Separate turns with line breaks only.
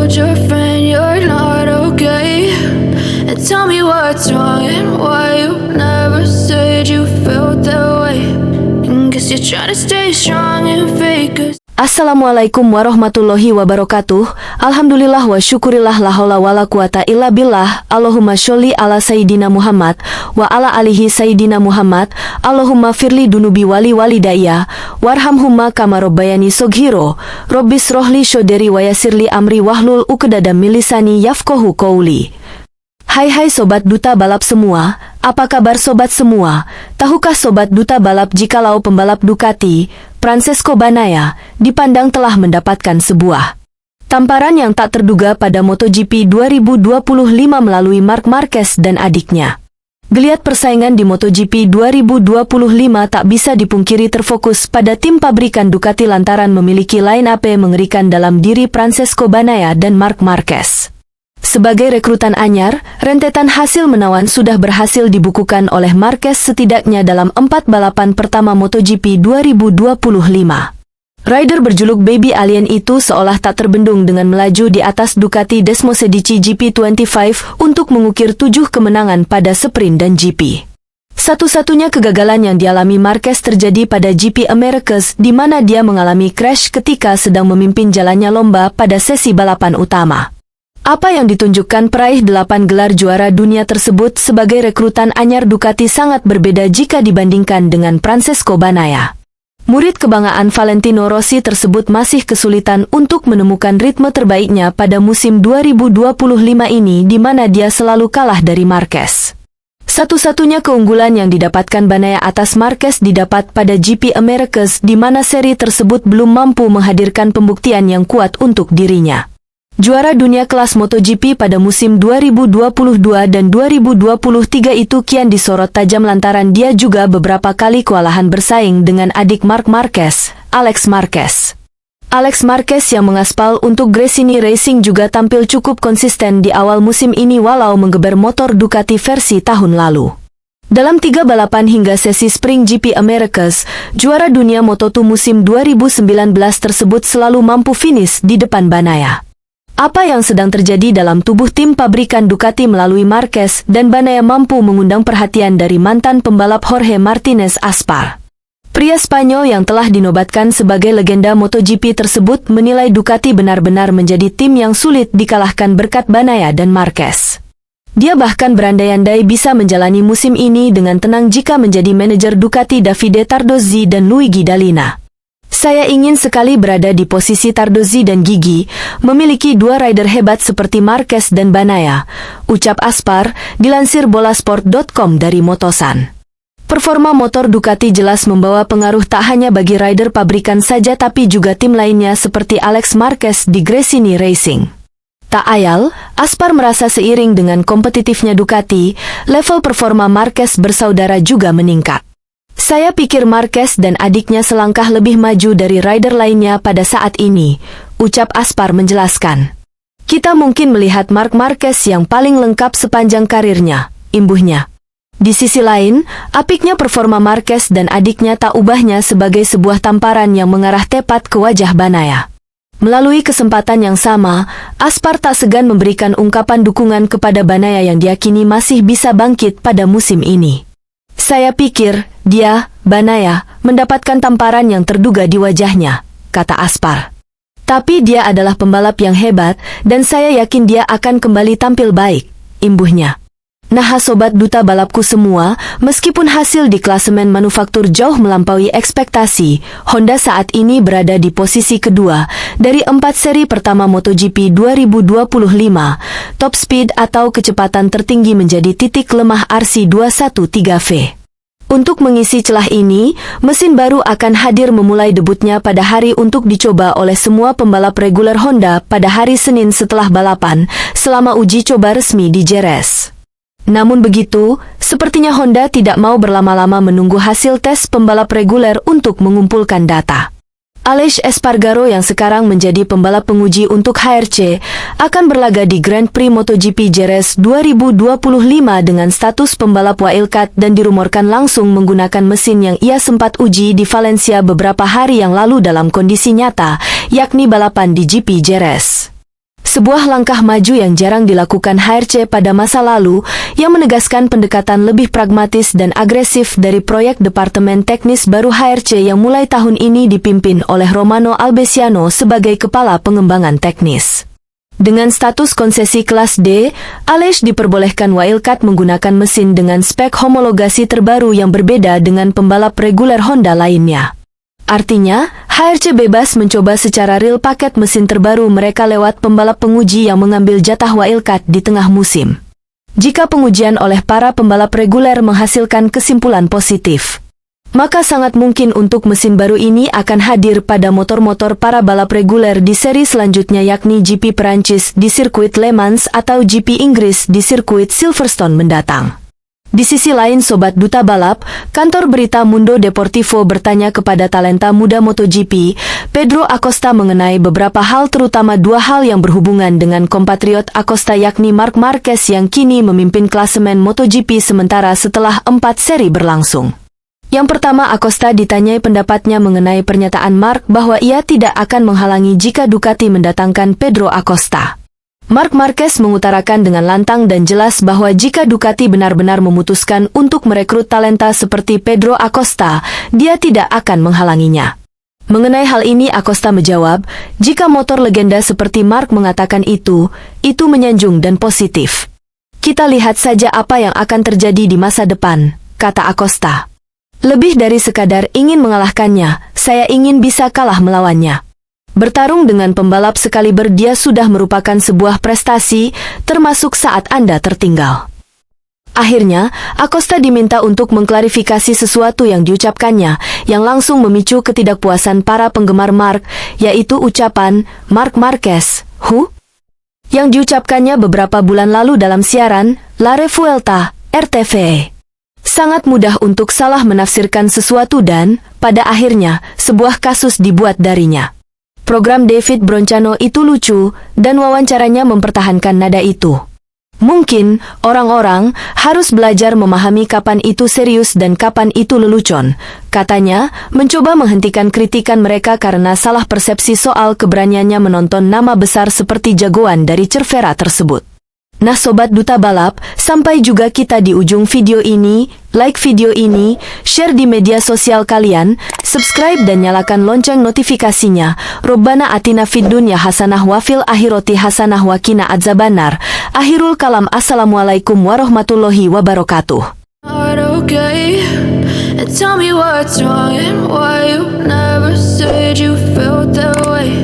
told your friend you're not okay, and tell me what's wrong and why you never said you felt that way. And guess you're trying to stay strong and fake it.
Assalamualaikum warahmatullahi wabarakatuh. Alhamdulillah wa syukurillah la haula wala quwata illa billah. Allahumma sholli ala sayyidina Muhammad wa ala alihi sayyidina Muhammad. Allahumma firli dunubi wali walidayya warhamhumma kama rabbayani soghiro. Rabbis rohli shoderi wa yasirli amri wahlul uqdatam min lisani yafqahu qawli. Hai sobat duta balap semua, apa kabar sobat semua? Tahukah sobat duta balap jikalau pembalap Ducati, Francesco Bagnaia, dipandang telah mendapatkan sebuah tamparan yang tak terduga pada MotoGP 2025 melalui Marc Marquez dan adiknya. Geliat persaingan di MotoGP 2025 tak bisa dipungkiri terfokus pada tim pabrikan Ducati lantaran memiliki line-up yang mengerikan dalam diri Francesco Bagnaia dan Marc Marquez. Sebagai rekrutan anyar, rentetan hasil menawan sudah berhasil dibukukan oleh Marquez setidaknya dalam 4 balapan pertama MotoGP 2025. Rider berjuluk Baby Alien itu seolah tak terbendung dengan melaju di atas Ducati Desmosedici GP25 untuk mengukir 7 kemenangan pada sprint dan GP. Satu-satunya kegagalan yang dialami Marquez terjadi pada GP Americas di mana dia mengalami crash ketika sedang memimpin jalannya lomba pada sesi balapan utama. Apa yang ditunjukkan peraih 8 gelar juara dunia tersebut sebagai rekrutan anyar Ducati sangat berbeda jika dibandingkan dengan Francesco Bagnaia. Murid kebanggaan Valentino Rossi tersebut masih kesulitan untuk menemukan ritme terbaiknya pada musim 2025 ini di mana dia selalu kalah dari Marquez. Satu-satunya keunggulan yang didapatkan Bagnaia atas Marquez didapat pada GP Americas di mana seri tersebut belum mampu menghadirkan pembuktian yang kuat untuk dirinya. Juara dunia kelas MotoGP pada musim 2022 dan 2023 itu kian disorot tajam lantaran dia juga beberapa kali kewalahan bersaing dengan adik Marc Marquez, Alex Marquez. Alex Marquez yang mengaspal untuk Gresini Racing juga tampil cukup konsisten di awal musim ini walau menggeber motor Ducati versi tahun lalu. Dalam 3 balapan hingga sesi Spring GP Americas, juara dunia Moto2 musim 2019 tersebut selalu mampu finish di depan Bagnaia. Apa yang sedang terjadi dalam tubuh tim pabrikan Ducati melalui Marquez dan Bagnaia mampu mengundang perhatian dari mantan pembalap Jorge Martinez Aspar. Pria Spanyol yang telah dinobatkan sebagai legenda MotoGP tersebut menilai Ducati benar-benar menjadi tim yang sulit dikalahkan berkat Bagnaia dan Marquez. Dia bahkan berandai-andai bisa menjalani musim ini dengan tenang jika menjadi manajer Ducati Davide Tardozzi dan Luigi Dall'Igna. Saya ingin sekali berada di posisi Tardozzi dan Gigi, memiliki 2 rider hebat seperti Marquez dan Bagnaia, ucap Aspar, dilansir bolasport.com dari Motosan. Performa motor Ducati jelas membawa pengaruh tak hanya bagi rider pabrikan saja tapi juga tim lainnya seperti Alex Marquez di Gresini Racing. Tak ayal, Aspar merasa seiring dengan kompetitifnya Ducati, level performa Marquez bersaudara juga meningkat. Saya pikir Marquez dan adiknya selangkah lebih maju dari rider lainnya pada saat ini, ucap Aspar menjelaskan. Kita mungkin melihat Marc Marquez yang paling lengkap sepanjang karirnya, imbuhnya. Di sisi lain, apiknya performa Marquez dan adiknya tak ubahnya sebagai sebuah tamparan yang mengarah tepat ke wajah Bagnaia. Melalui kesempatan yang sama, Aspar tak segan memberikan ungkapan dukungan kepada Bagnaia yang diyakini masih bisa bangkit pada musim ini. Saya pikir, dia, Bagnaia, mendapatkan tamparan yang terduga di wajahnya, kata Aspar. Tapi dia adalah pembalap yang hebat, dan saya yakin dia akan kembali tampil baik, imbuhnya. Nah sobat duta balapku semua, meskipun hasil di klasemen manufaktur jauh melampaui ekspektasi, Honda saat ini berada di posisi kedua dari 4 seri pertama MotoGP 2025. Top speed atau kecepatan tertinggi menjadi titik lemah RC213V. Untuk mengisi celah ini, mesin baru akan hadir memulai debutnya pada hari untuk dicoba oleh semua pembalap reguler Honda pada hari Senin setelah balapan, selama uji coba resmi di Jerez. Namun begitu, sepertinya Honda tidak mau berlama-lama menunggu hasil tes pembalap reguler untuk mengumpulkan data. Aleix Espargaro yang sekarang menjadi pembalap penguji untuk HRC akan berlaga di Grand Prix MotoGP Jerez 2025 dengan status pembalap wildcard dan dirumorkan langsung menggunakan mesin yang ia sempat uji di Valencia beberapa hari yang lalu dalam kondisi nyata, yakni balapan di GP Jerez. sebuah langkah maju yang jarang dilakukan HRC pada masa lalu yang menegaskan pendekatan lebih pragmatis dan agresif dari proyek Departemen Teknis baru HRC yang mulai tahun ini dipimpin oleh Romano Albesiano sebagai Kepala Pengembangan Teknis. Dengan status konsesi kelas D, Aleix diperbolehkan wildcard menggunakan mesin dengan spek homologasi terbaru yang berbeda dengan pembalap reguler Honda lainnya. Artinya, HRC bebas mencoba secara real paket mesin terbaru mereka lewat pembalap penguji yang mengambil jatah wildcard di tengah musim. Jika pengujian oleh para pembalap reguler menghasilkan kesimpulan positif, maka sangat mungkin untuk mesin baru ini akan hadir pada motor-motor para balap reguler di seri selanjutnya yakni GP Perancis di sirkuit Le Mans atau GP Inggris di sirkuit Silverstone mendatang. Di sisi lain Sobat Duta Balap, kantor berita Mundo Deportivo bertanya kepada talenta muda MotoGP, Pedro Acosta mengenai beberapa hal terutama dua hal yang berhubungan dengan kompatriot Acosta yakni Marc Marquez yang kini memimpin klasemen MotoGP sementara setelah 4 seri berlangsung. Yang pertama, Acosta ditanyai pendapatnya mengenai pernyataan Marc bahwa ia tidak akan menghalangi jika Ducati mendatangkan Pedro Acosta. Marc Marquez mengutarakan dengan lantang dan jelas bahwa jika Ducati benar-benar memutuskan untuk merekrut talenta seperti Pedro Acosta, dia tidak akan menghalanginya. Mengenai hal ini Acosta menjawab, jika motor legenda seperti Marc mengatakan itu menyanjung dan positif. Kita lihat saja apa yang akan terjadi di masa depan, kata Acosta. Lebih dari sekadar ingin mengalahkannya, saya ingin bisa kalah melawannya. Bertarung dengan pembalap sekaliber dia sudah merupakan sebuah prestasi, termasuk saat Anda tertinggal. Akhirnya, Acosta diminta untuk mengklarifikasi sesuatu yang diucapkannya, yang langsung memicu ketidakpuasan para penggemar Marc, yaitu ucapan, Marc Marquez, who? Yang diucapkannya beberapa bulan lalu dalam siaran, La Revuelta, RTV. Sangat mudah untuk salah menafsirkan sesuatu dan, pada akhirnya, sebuah kasus dibuat darinya. Program David Broncano itu lucu, dan wawancaranya mempertahankan nada itu. Mungkin, orang-orang harus belajar memahami kapan itu serius dan kapan itu lelucon, katanya, mencoba menghentikan kritikan mereka karena salah persepsi soal keberaniannya menonton nama besar seperti jagoan dari Cervera tersebut. Nah Sobat Duta Balap, sampai juga kita di ujung video ini. Like video ini, share di media sosial kalian, subscribe dan nyalakan lonceng notifikasinya. Robbana atina fid dunya hasanah wa fil akhirati hasanah wa qina adzabannar. Akhirul kalam, assalamualaikum warahmatullahi wabarakatuh.
Not okay. And tell me what's wrong and why you never said you felt that way.